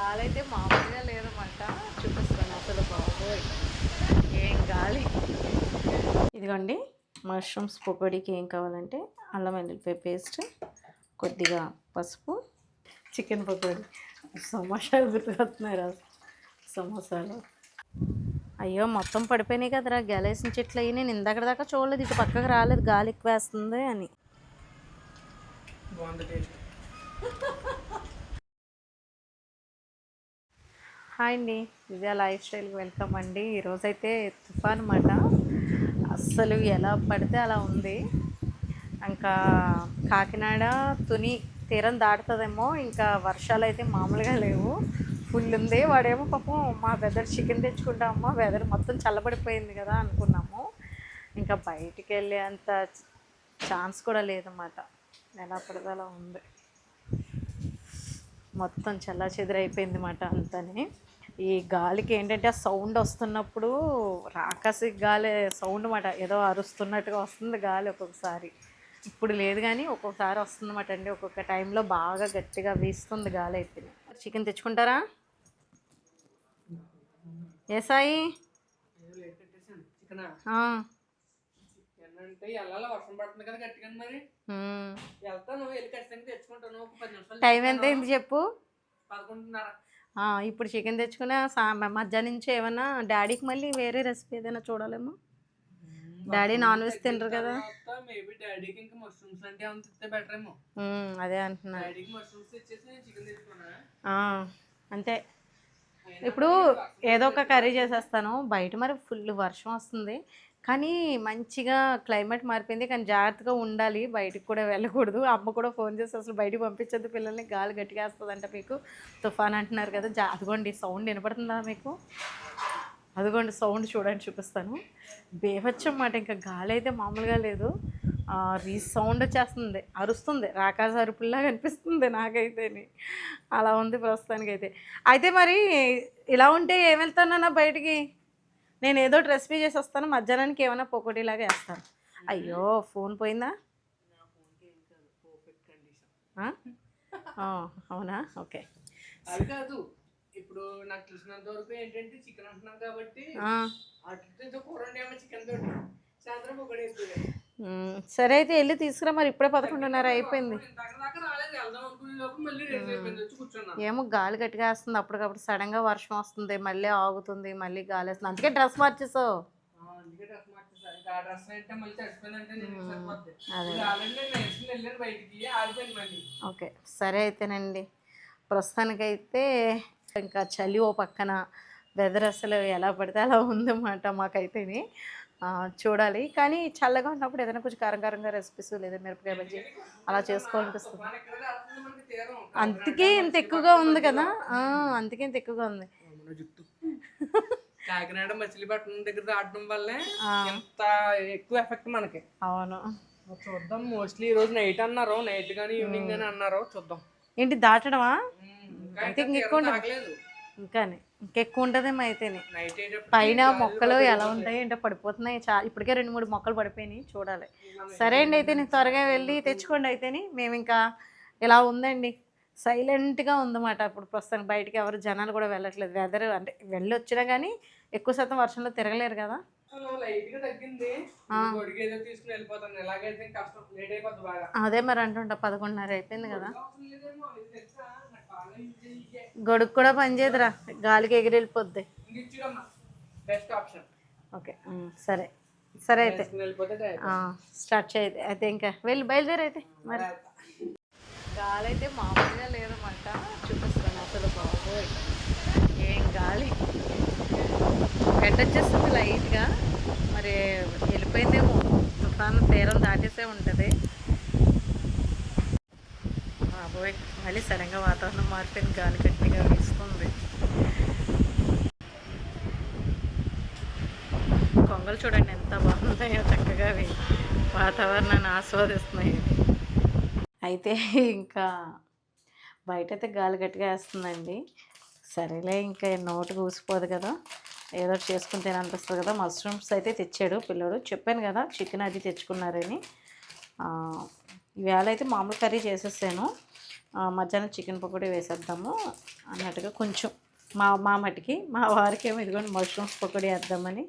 గాలి అయితే మామూలుగా లేదన్నమాట. చూపిస్తాను అసలు బాబోయ్ ఏం గాలి. ఇదిగోండి మష్రూమ్స్ పకోడీకి ఏం కావాలంటే అల్లం వెల్లుల్లిపాయ పేస్ట్, కొద్దిగా పసుపు, చికెన్ పకోడీ. సమోసాలు గుర్తుకొస్తున్నాయి సమోసాలు. అయ్యో మొత్తం పడిపోయినాయి కదరా గెలేసిన చెట్లు అయ్యి. నేను ఇందాక దాకా చూడలేదు, ఇటు పక్కకు రాలేదు గాలి ఎక్కువ వేస్తుంది అని. హాయ్ అండి, విజయ లైఫ్ స్టైల్కి వెల్కమ్ అండి. ఈరోజైతే తుఫాన్ అన్నమాట. అస్సలు ఎలా పడితే అలా ఉంది. ఇంకా కాకినాడ తుని తీరం దాటుతుందేమో. ఇంకా వర్షాలు అయితే మామూలుగా లేవు, ఫుల్ ఉంది. వాడేమో పాపం మా వెదర్ చికెన్ తెచ్చుకుంటామమ్మా, వెదర్ మొత్తం చల్లబడిపోయింది కదా అనుకున్నాము. ఇంకా బయటికి వెళ్ళే అంత ఛాన్స్ కూడా లేదన్నమాట. ఎలా పడితే అలా ఉంది, మొత్తం చల్లా చెదిరైపోయింది అన్నమాట అంతనే. ఈ గాలికి ఏంటంటే ఆ సౌండ్ వస్తున్నప్పుడు రాకాసి గాలి సౌండ్ అన్నమాట, ఏదో అరుస్తున్నట్టుగా వస్తుంది గాలి ఒక్కొక్కసారి. ఇప్పుడు లేదు కానీ ఒక్కొక్కసారి వస్తుందన్నమాట అండి. ఒక్కొక్క టైంలో బాగా గట్టిగా వీస్తుంది గాలి అయితే. చికెన్ తెచ్చుకుంటారా? ఏ సాయి? టైం ఎంత అయింది చెప్పు? ఇప్పుడు చికెన్ తెచ్చుకునే మధ్యాహ్నం నుంచి ఏమన్నా డాడీకి మళ్ళీ వేరే రెసిపీ ఏదైనా చూడాలేమో. డాడీ నాన్ వెజ్ తినరు కదా. అదే అంటున్నా. అంతే, ఇప్పుడు ఏదో ఒక కర్రీ చేసేస్తాను. బయట మరి ఫుల్ వర్షం వస్తుంది, కానీ మంచిగా క్లైమేట్ మారిపోయింది. కానీ జాగ్రత్తగా ఉండాలి, బయటికి కూడా వెళ్ళకూడదు. అమ్మ కూడా ఫోన్ చేసి అసలు బయటికి పంపించద్దు పిల్లల్ని, గాలి గట్టిగా వస్తుందంట మీకు, తుఫాన్ అంటున్నారు కదా. అదిగోండి సౌండ్ వినపడుతుందా మీకు? అదిగోండి సౌండ్ చూడండి, చూపిస్తాను. బేవచ్చం అన్నమాట. ఇంకా గాలి అయితే మామూలుగా లేదు. సౌండ్ వచ్చేస్తుంది, అరుస్తుంది, రాకాజ అరుపుల్లాగా అనిపిస్తుంది నాకైతేని. అలా ఉంది ప్రస్తుతానికైతే. అయితే మరి ఇలా ఉంటే ఏం వెళ్తానన్నా బయటికి, నేను ఏదో రెసిపీ చేసి వస్తాను. మధ్యాహ్నానికి ఏమైనా పకోడీలాగా వేస్తాను. అయ్యో ఫోన్ పోయిందా? అవునా, ఓకే. అది కాదు, ఇప్పుడు నాకు తెలిసినంత వరకు ఏంటంటే చికెన్ అంటున్నాను కాబట్టి చికెన్ తోటి సాయంత్రం ఒకటి. సరే అయితే వెళ్ళి తీసుకురా. మరి ఇప్పుడే 11:30 అయిపోయింది. ఏమో గాలి గట్టిగా వేస్తుంది, అప్పటికప్పుడు సడన్గా వర్షం వస్తుంది, మళ్ళీ ఆగుతుంది, మళ్ళీ గాలి వేస్తుంది. అందుకే డ్రెస్ మార్చేసావు. ఓకే సరే అయితేనండి. ప్రస్తుతానికైతే ఇంకా చలి ఓ పక్కన, వెదర్ అసలు ఎలా పడితే అలా ఉందన్నమాట మాకైతేని. చూడాలి, కానీ చల్లగా ఉన్నప్పుడు ఏదైనా కొంచెం కారంగా రెసిపీస్ లేదా మిరపకాయ బజ్జీ అలా చేసుకోవాలనిపిస్తుంది. అందుకే ఇంత ఎక్కువగా ఉంది కదా, అందుకే ఇంత ఎక్కువగా ఉంది. కాకినాడ మచిలీపట్నం దగ్గర దాటడం వల్లే ఎంత ఎక్కువ ఎఫెక్ట్ మనకి. అవును, చూద్దాం. మోస్ట్లీ ఈ రోజు నైట్ అన్నారు, నైట్ కానీ ఈవినింగ్ కానీ అన్నారు. చూద్దాం. ఏంటి దాటడమా? అయితే ఇంకెక్కువ ఉండదు, ఇంకెక్కువ ఉంటుందేమో అయితేనే. పైన మొక్కలు ఎలా ఉంటాయి అంటే పడిపోతున్నాయి. ఇప్పటికే 2-3 మొక్కలు పడిపోయినాయి, చూడాలి. సరే అండి, అయితే నేను త్వరగా వెళ్ళి తెచ్చుకోండి. అయితేని మేము ఇంకా ఇలా ఉందండి, సైలెంట్గా ఉందన్నమాట. ఇప్పుడు ప్రస్తుతానికి బయటికి ఎవరు జనాలు కూడా వెళ్ళట్లేదు. వెదర్ అంటే వెళ్ళి వచ్చినా కానీ ఎక్కువ శాతం వర్షంలో తిరగలేరు కదా. అదే మరి అంటుంటా, 11:30 అయిపోయింది కదా. గొడుగు కూడా పనిచేయదురా, గాలికి ఎగిరి వెళ్ళిపోద్ది. ఓకే సరే సరే అయితే స్టార్ట్ చేయదు అయితే. ఇంకా వెళ్ళి బయలుదేరి అయితే. మరి గాలి అయితే మామూలుగా లేదన్నమాట. చూపిస్తాను అసలు బాబోయ్ ఏం గాలి. గడ్డ వచ్చేస్తుంది లైట్గా, మరి వెళ్ళిపోయిందేమో, తుఫాను తీరం దాటేసే ఉంటుంది. బాబోయ్ మళ్ళీ సడన్గా వాతావరణం మారిపోయింది, గాలి గట్టిగా వీస్తుంది. కొంగలు చూడండి ఎంత బాగున్నాయో, చక్కగా వాతావరణాన్ని ఆస్వాదిస్తున్నాయి. అయితే ఇంకా బయట అయితే గాలి గట్టిగా వేస్తుందండి. సరేలే, ఇంకా నోటు కూసిపోదు కదా, ఏదో చేసుకుని తిననిపిస్తుంది కదా. మష్రూమ్స్ అయితే తెచ్చాడు పిల్లడు, చెప్పాను కదా చికెన్ అది తెచ్చుకున్నారని. ఈవేళ అయితే మామూలు కర్రీ చేసేసాను. మధ్యాహ్నం చికెన్ పకోడీ వేసేద్దాము అన్నట్టుగా కొంచెం మా మటుకి మా వారికి ఏమో ఇదిగోండి మష్రూమ్స్ పకోడీ వేద్దామని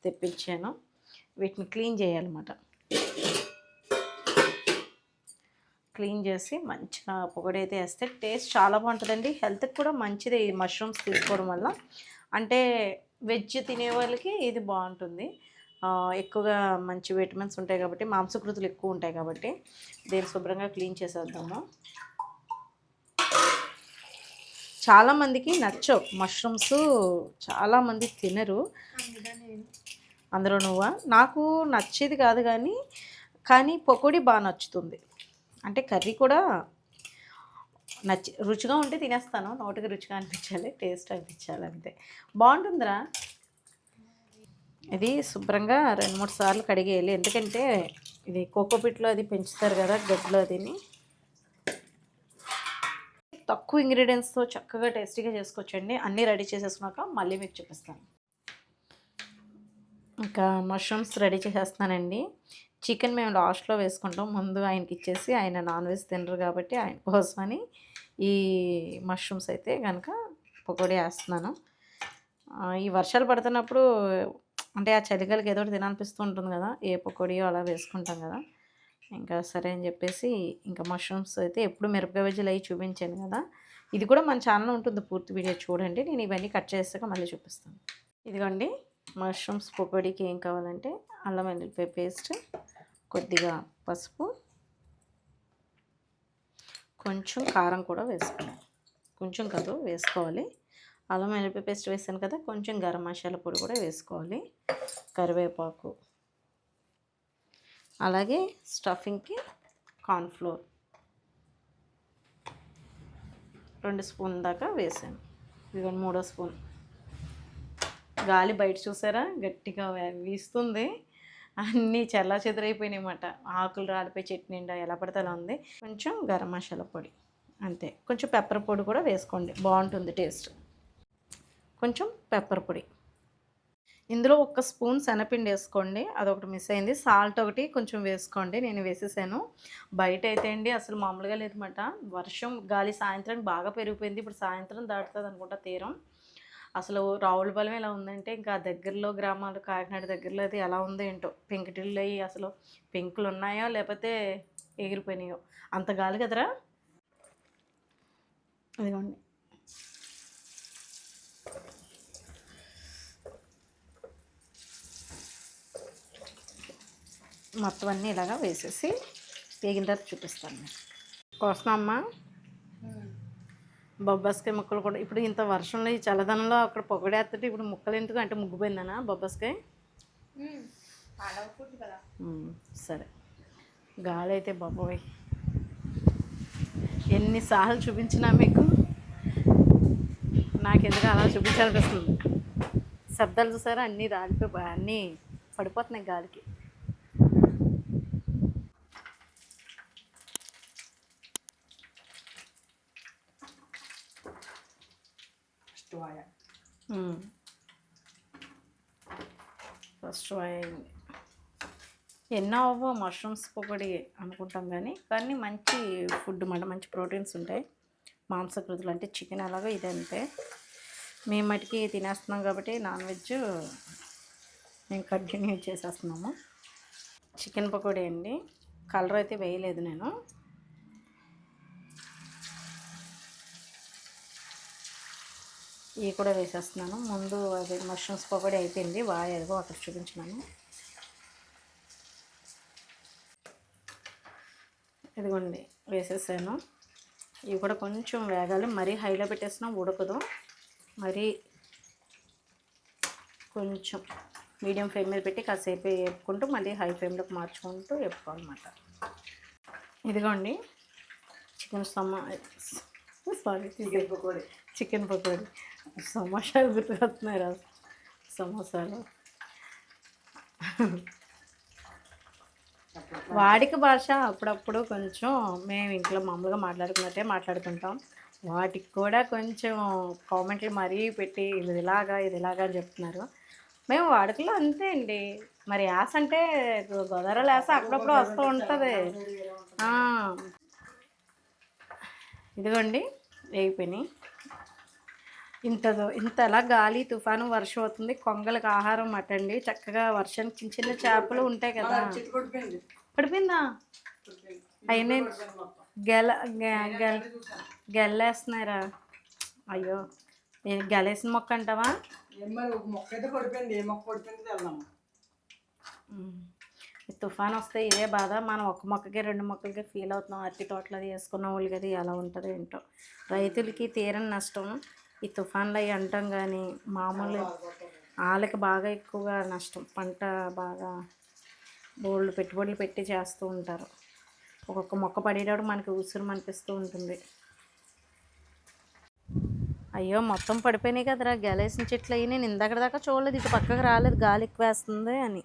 తెప్పించాను. వీటిని క్లీన్ చేయాలన్నమాట. క్లీన్ చేసి మంచిగా పొగడి అయితే వేస్తే టేస్ట్ చాలా బాగుంటుందండి. హెల్త్కి కూడా మంచిది ఈ మష్రూమ్స్ తీసుకోవడం వల్ల. అంటే వెజ్ తినే వాళ్ళకి ఇది బాగుంటుంది. ఎక్కువగా మంచి విటమిన్స్ ఉంటాయి కాబట్టి, మాంసకృతులు ఎక్కువ ఉంటాయి కాబట్టి దీన్ని శుభ్రంగా క్లీన్ చేసేద్దాము. చాలామందికి నచ్చవు మష్రూమ్స్, చాలామంది తినరు. అందులో నువ్వా? నాకు నచ్చేది కాదు కానీ పకోడీ బాగా నచ్చుతుంది. అంటే కర్రీ కూడా రుచిగా ఉంటే తినేస్తాను. నోటికి రుచిగా అనిపించాలి, టేస్ట్ అనిపించాలి, అంతే. బాగుంటుందిరా. ఇది శుభ్రంగా 2-3 సార్లు కడిగేయాలి. ఎందుకంటే ఇది కోకోపిట్లో అది పెంచుతారు కదా, గడ్డలో అదిని. తక్కువ ఇంగ్రీడియంట్స్తో చక్కగా టేస్టీగా చేసుకోవచ్చండి. అన్నీ రెడీ చేసేసుకున్నాక మళ్ళీ మీకు చూపిస్తాను. ఇంకా మష్రూమ్స్ రెడీ చేసేస్తున్నానండి. చికెన్ మేము లాస్ట్లో వేసుకుంటాం. ముందు ఆయనకి ఇచ్చేసి, ఆయన నాన్ వెజ్ తినరు కాబట్టి ఆయన కోసమని ఈ మష్రూమ్స్ అయితే కనుక పకోడీ వేస్తున్నాను. ఈ వర్షాలు పడుతున్నప్పుడు అంటే ఆ చలిగాలికి ఏదో ఒకటి తినాలనిపిస్తూ ఉంటుంది కదా, ఏ పకోడీయో అలా వేసుకుంటాం కదా. ఇంకా సరే అని చెప్పేసి ఇంకా మష్రూమ్స్ అయితే ఎప్పుడు మిరపకాయ బజ్జీలు అవి చూపించాను కదా, ఇది కూడా మన ఛానల్లో ఉంటుంది, పూర్తి వీడియో చూడండి. నేను ఇవన్నీ కట్ చేసాక మళ్ళీ చూపిస్తాను. ఇదిగోండి మష్రూమ్స్ పకోడీకి ఏం కావాలంటే అల్లం వెల్లుల్లిపాయ పేస్ట్, కొద్దిగా పసుపు, కొంచెం కారం కూడా వేసుకోవాలి. కొంచెం కాదు వేసుకోవాలి. అల్లం వెల్లుల్లిపాయ పేస్ట్ వేసాను కదా, కొంచెం గరం మసాలా పొడి కూడా వేసుకోవాలి. కరివేపాకు, అలాగే స్టఫింగ్కి కార్న్ఫ్లోర్ 2 స్పూన్ దాకా వేసాను. ఇదిగోండి 3వ స్పూన్. గాలి బయట చూసారా గట్టిగా వీస్తుంది, అన్నీ చల్లా చెదరైపోయినాయి అన్నమాట. ఆకులు రాలిపోయి చెట్టు నిండా ఎలా పడితే అలా ఉంది. కొంచెం గరం మసాలా పొడి అంతే. కొంచెం పెప్పర్ పొడి కూడా వేసుకోండి, బాగుంటుంది టేస్ట్. కొంచెం పెప్పర్ పొడి. ఇందులో 1 స్పూన్ శనగపిండి వేసుకోండి, అదొకటి మిస్ అయింది. సాల్ట్ ఒకటి కొంచెం వేసుకోండి, నేను వేసేసాను. బయట అయితే అండి అసలు మామూలుగా లేదన్నమాట. వర్షం గాలి సాయంత్రానికి బాగా పెరిగిపోయింది. ఇప్పుడు సాయంత్రం దాటుతుంది అనుకుంటా తీరం. అసలు రావులపాలెం ఎలా ఉందంటే ఇంకా దగ్గరలో గ్రామాలు, కాకినాడ దగ్గరలో అయితే ఎలా ఉందో ఏంటో. పెంకుటిళ్ళు అయ్యి అసలు పెంకులు ఉన్నాయో లేకపోతే ఎగిరిపోయినాయో అంత గాలి కదరా. ఇదిగోండి మొత్తం అన్నీ ఇలాగా వేసేసి వేగిన తర్వాత చూపిస్తాను నేను. కోసమమ్మా బొబ్బాస్కాయ ముక్కలు కూడా ఇప్పుడు ఇంత వర్షంలో ఈ చల్లదనంలో అక్కడ పొగడేస్తుంటే ఇప్పుడు ముక్కలు ఎందుకు అంటే ముగ్గిపోయిందనా బొబ్బాస్కాయ? సరే. గాలి అయితే బాబోయ్ ఎన్నిసార్లు చూపించినా మీకు నాకెందుకు అలా చూపించాలనిపిస్తుంది. శబ్దాలు చూసారా, అన్నీ రాలిపోయి అన్నీ పడిపోతున్నాయి గాలికి. ఫస్ట్ అయింది. ఎన్నో అవ్వ మష్రూమ్స్ పకోడీ అనుకుంటాం కానీ మంచి ఫుడ్ అన్నమాట, మంచి ప్రోటీన్స్ ఉంటాయి, మాంసకృతులు. అంటే చికెన్ అలాగో ఇది అంతే. మేము మటుకి తినేస్తున్నాం కాబట్టి నాన్ వెజ్ మేము కంటిన్యూ చేసేస్తున్నాము. చికెన్ పకోడీ అండి, కలర్ అయితే వేయలేదు నేను. ఇవి కూడా వేసేస్తున్నాను. ముందు అది మష్రూమ్స్ పకోడీ అయిపోయింది, బాగా ఎదుగో అక్కడ చూపించినాను. ఇదిగోండి వేసేసాను. ఇవి కూడా కొంచెం వేగాలి, మరీ హైలో పెట్టేసినా ఉడకదు, మరి కొంచెం మీడియం ఫ్లేమ్ మీద పెట్టి కాసేపు వేపుకుంటూ మళ్ళీ హై ఫ్లేమ్లోకి మార్చుకుంటూ వేపుకోవాలన్నమాట. ఇదిగోండి చికెన్ పకోడీ సమోసాలు గుర్తుకొస్తున్నాయి. సమోసాలు వాడిక భాష అప్పుడప్పుడు కొంచెం మేము ఇంట్లో మామూలుగా మాట్లాడుకున్నట్టే మాట్లాడుకుంటాం. వాటికి కూడా కొంచెం కామెంట్లు మరీ పెట్టి ఇది ఇలాగా అని చెప్తున్నారు. మేము వాడుకలో అంతే అండి. మరి యాస అంటే గోదావరి యాస అప్పుడప్పుడు వస్తూ ఉంటుంది. ఇదిగోండి వేగిపోయినాయి. ఇంతలా గాలి తుఫాను వర్షం అవుతుంది. కొంగలకు ఆహారం మటండి. చక్కగా వర్షానికి చిన్న చిన్న చేపలు ఉంటాయి కదా. పడిపోయిందా? అయినా గెల్లేస్తున్నారా? అయ్యో, నేను గెలేసిన మొక్క అంటావా? మొక్క అయితే పడిపోయింది. ఏ మొక్క పడిపోయింది వెళ్దాం. తుఫాన్ వస్తే ఇదే బాధ. మనం ఒక మొక్కకి 2 మొక్కలకి ఫీల్ అవుతున్నాం. అరటి తోటలు అది వేసుకున్న వాళ్ళకి అది ఎలా ఉంటుంది ఏంటో. రైతులకి తీరని నష్టం ఈ తుఫాన్లు అవి అంటాం, కానీ మామూలు వాళ్ళకి బాగా ఎక్కువగా నష్టం. పంట బాగా బోళ్ళు పెట్టుబడులు పెట్టి చేస్తూ ఉంటారు. ఒక్కొక్క మొక్క పడేటప్పుడు మనకి ఉసురు అనిపిస్తూ ఉంటుంది. అయ్యో, మొత్తం పడిపోయినాయి కదరా గెలేసిన చెట్లు అయ్యి. నేను ఇందాక దాకా చూడలేదు, ఇటు పక్కకు రాలేదు గాలి ఎక్కువ వేస్తుంది అని.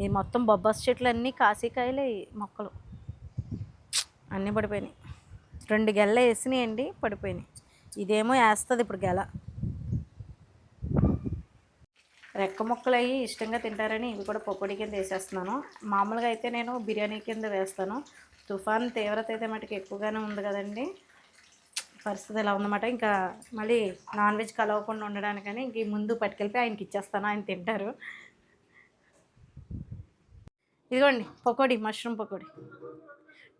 ఈ మొత్తం బొబ్బాస్ చెట్లు అన్నీ కాసికాయలే మొక్కలు అన్నీ పడిపోయినాయి. 2 గెల్ల వేసినాయండి, పడిపోయినాయి. ఇదేమో వేస్తుంది ఇప్పుడు గెల. రెక్క ముక్కలు అవి ఇష్టంగా తింటారని ఇవి కూడా పకోడీ కింద వేసేస్తున్నాను. మామూలుగా అయితే నేను బిర్యానీ కింద వేస్తాను. తుఫాన్ తీవ్రత అయితే మటుకు ఎక్కువగానే ఉంది కదండి. పరిస్థితి ఎలా ఉందన్నమాట. ఇంకా మళ్ళీ నాన్ వెజ్ కలవకుండా ఉండడానికని ఇంక ముందు పట్టుకెళ్ళిపోయి ఆయనకి ఇచ్చేస్తాను, ఆయన తింటారు. ఇదిగోండి పకోడీ, మష్రూమ్ పకోడీ.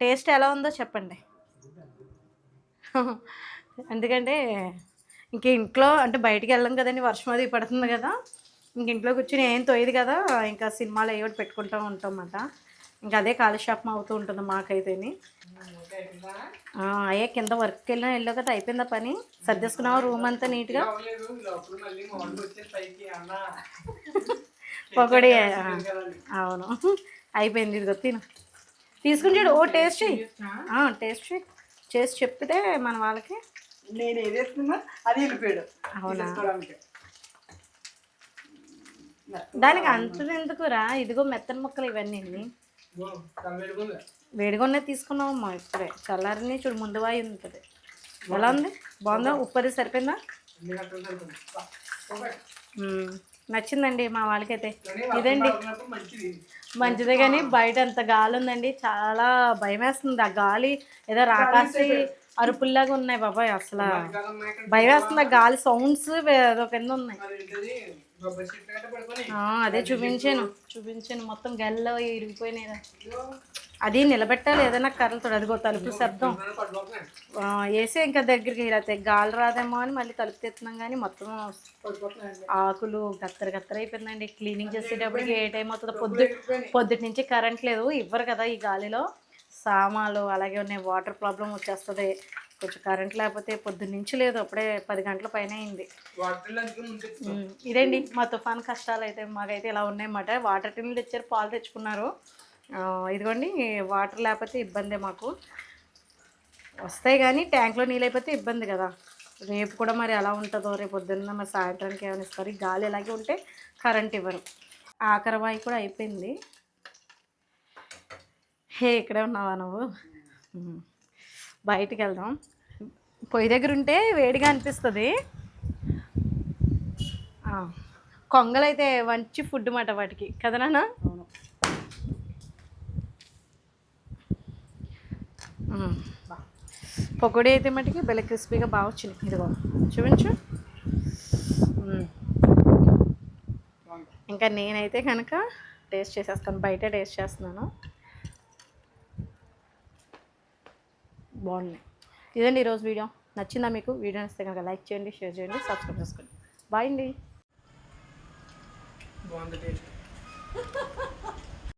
టేస్ట్ ఎలా ఉందో చెప్పండి. ఎందుకంటే ఇంక ఇంట్లో అంటే బయటికి వెళ్ళం కదండి, వర్షం అది పడుతుంది కదా. ఇంక ఇంట్లో కూర్చొని ఏం తోయదు కదా, ఇంకా సినిమాలు ఏవోటి పెట్టుకుంటూ ఉంటాం అన్నమాట. ఇంకా అదే కాలక్షేపం అవుతూ ఉంటుంది మాకైతేని. అయ్యే కింద వర్క్కి వెళ్ళావు కదా, అయిపోయిందా పని? సర్దేసుకున్నావా రూమ్ అంతా నీట్గా? పకోడీ అవును, అయిపోయింది. ఇదిగో తిను, తీసుకుని చూడు. ఓ టేస్ట్ చెయ్యి, టేస్ట్ చెయ్యి. చేసి చెప్పితే మన వాళ్ళకి. నేను ఏదేస్తున్నా అది వెళ్ళిపోయాడు. అవునా, దానికి అంత ఎందుకురా? ఇదిగో మెత్తని ముక్కలు ఇవన్నీ వేడిగా ఉన్నది తీసుకున్నావమ్మా. ఇప్పుడే చల్లారని చూడు, ముందు వాయి ఉంటుంది. ఎలా ఉంది? బాగుందా? ఉప్పు అది సరిపోయిందా? నచ్చిందండి మా వాళ్ళకైతే. ఇదండి మంచిదే, కానీ బయట అంత గాలి ఉందండి, చాలా భయం వేస్తుంది. ఆ గాలి ఏదో రాకాసి అరుపుల్లాగా ఉన్నాయి బాబాయ్. అసలు భయం వేస్తుంది. ఆ గాలి సౌండ్స్ ఏదో కింద ఉన్నాయి. అదే చూపించాను మొత్తం గెల్లో ఇరిగిపోయినాయి. అది నిలబెట్టాలి ఏదైనా కర్రలతో. అదిగో తలుపు శబ్దం వేసే ఇంకా దగ్గరికి అయితే గాలి రాదేమో అని మళ్ళీ తలుపు తెస్తున్నాం, కానీ మొత్తం ఆకులు గత్తర అయిపోయిందండి. క్లీనింగ్ చేసేటప్పటికి ఏ టైం అవుతుందో. పొద్దుటి నుంచి కరెంట్ లేదు, ఇవ్వరు కదా ఈ గాలిలో. సామాన్లు అలాగే ఉన్నాయి, వాటర్ ప్రాబ్లం వచ్చేస్తుంది. కొంచెం కరెంట్ లేకపోతే పొద్దున్న నుంచి లేదు, అప్పుడే 10 గంటల పైన అయింది. ఇదండి మా తుఫాన్ కష్టాలు అయితే. మాకైతే ఇలా ఉన్నాయన్నమాట. వాటర్ టిన్లు తెచ్చారు, పాలు తెచ్చుకున్నారు. ఇదిగోండి, వాటర్ లేకపోతే ఇబ్బందే మాకు. వస్తాయి కానీ ట్యాంక్లో నీళ్ళు అయిపోతే ఇబ్బంది కదా. రేపు కూడా మరి ఎలా ఉంటుందో, రేపు పొద్దున్న మరి సాయంత్రానికి ఏమైనా ఇస్తారు. గాలి ఇలాగే ఉంటే కరెంట్ ఇవ్వరు. ఆఖరి వాయి కూడా అయిపోయింది. ఇక్కడే ఉన్నావా నువ్వు? బయటికి వెళ్దాం. పొయ్యి దగ్గర ఉంటే వేడిగా అనిపిస్తుంది. కొంగలు అయితే మంచి ఫుడ్ మాట వాటికి కదా నాన్న? పకోడీ అయితే మటుకి బెల్ల క్రిస్పీగా బాగా వచ్చింది. ఇదిగో చూపించు. ఇంకా నేనైతే కనుక టేస్ట్ చేసేస్తాను, బయట టేస్ట్ చేస్తున్నాను. బాగున్నాయి. ఇదండి ఈరోజు వీడియో. నచ్చిందా మీకు? వీడియో నచ్చితే కనుక లైక్ చేయండి, షేర్ చేయండి, సబ్స్క్రైబ్ చేసుకోండి. బాయ్ అండి.